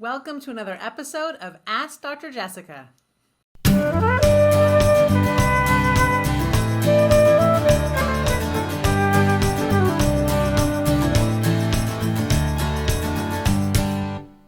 Welcome to another episode of Ask Dr. Jessica.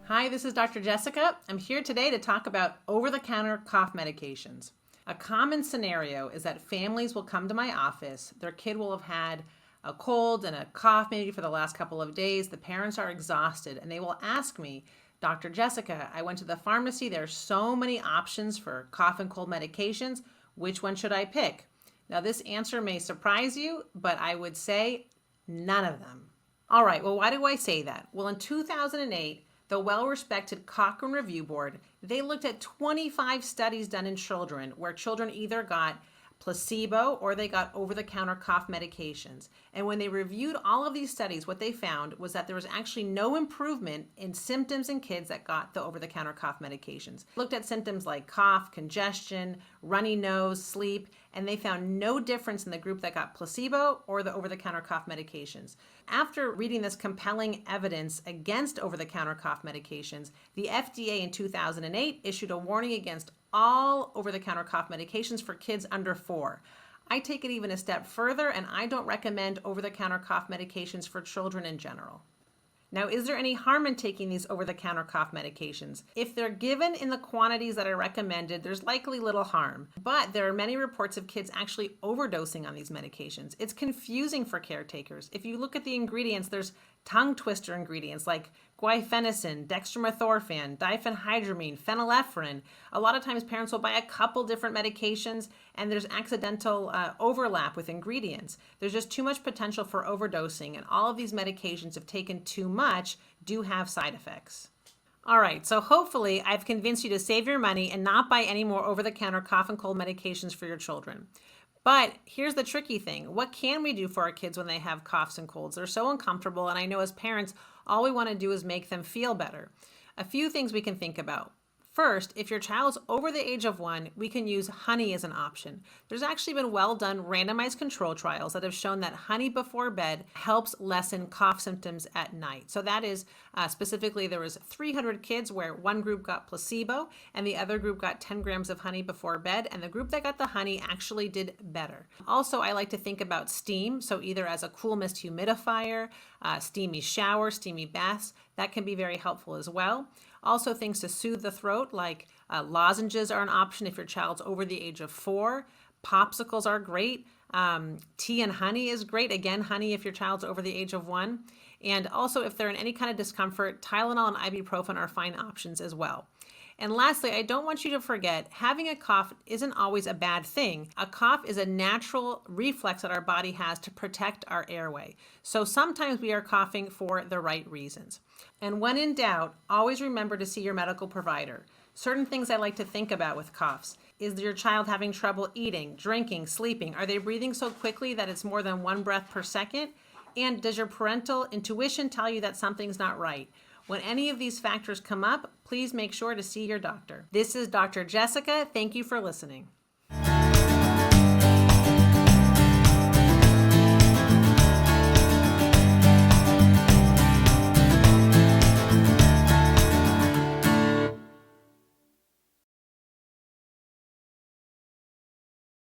Hi, this is Dr. Jessica. I'm here today to talk about over-the-counter cough medications. A common scenario is that families will come to my office. Their kid will have had a cold and a cough maybe for the last couple of days. The parents are exhausted and they will ask me, Dr. Jessica, I went to the pharmacy. There are so many options for cough and cold medications. Which one should I pick? Now, this answer may surprise you, but I would say none of them. All right, well, why do I say that? Well, in 2008, the well-respected Cochrane Review Board, they looked at 25 studies done in children where children either got placebo or they got over-the-counter cough medications. And when they reviewed all of these studies, what they found was that there was actually no improvement in symptoms in kids that got the over-the-counter cough medications. Looked at symptoms like cough, congestion, runny nose, sleep, and they found no difference in the group that got placebo or the over-the-counter cough medications. After reading this compelling evidence against over-the-counter cough medications, the FDA in 2008 issued a warning against all over-the-counter cough medications for kids under 4. I take it even a step further, and I don't recommend over-the-counter cough medications for children in general. Now, is there any harm in taking these over-the-counter cough medications? If they're given in the quantities that are recommended, there's likely little harm. But there are many reports of kids actually overdosing on these medications. It's confusing for caretakers. If you look at the ingredients, there's tongue twister ingredients like guaifenesin, dextromethorphan, diphenhydramine, phenylephrine. A lot of times parents will buy a couple different medications and there's accidental overlap with ingredients. There's just too much potential for overdosing, and all of these medications, if taken too much, do have side effects. All right, so hopefully I've convinced you to save your money and not buy any more over-the-counter cough and cold medications for your children. But here's the tricky thing. What can we do for our kids when they have coughs and colds? They're so uncomfortable, and I know as parents, all we want to do is make them feel better. A few things we can think about. First, if your child's over the age of 1, we can use honey as an option. There's actually been well-done randomized control trials that have shown that honey before bed helps lessen cough symptoms at night. So that is specifically, there was 300 kids where one group got placebo and the other group got 10 grams of honey before bed, and the group that got the honey actually did better. Also, I like to think about steam, so either as a cool mist humidifier, steamy shower, steamy baths. That can be very helpful as well. Also, things to soothe the throat, like lozenges are an option if your child's over the age of 4. Popsicles are great. Tea and honey is great. Again, honey if your child's over the age of 1. And also, if they're in any kind of discomfort, Tylenol and ibuprofen are fine options as well. And lastly, I don't want you to forget, having a cough isn't always a bad thing. A cough is a natural reflex that our body has to protect our airway. So sometimes we are coughing for the right reasons. And when in doubt, always remember to see your medical provider. Certain things I like to think about with coughs. Is your child having trouble eating, drinking, sleeping? Are they breathing so quickly that it's more than 1 breath per second? And does your parental intuition tell you that something's not right? When any of these factors come up, please make sure to see your doctor. This is Dr. Jessica. Thank you for listening.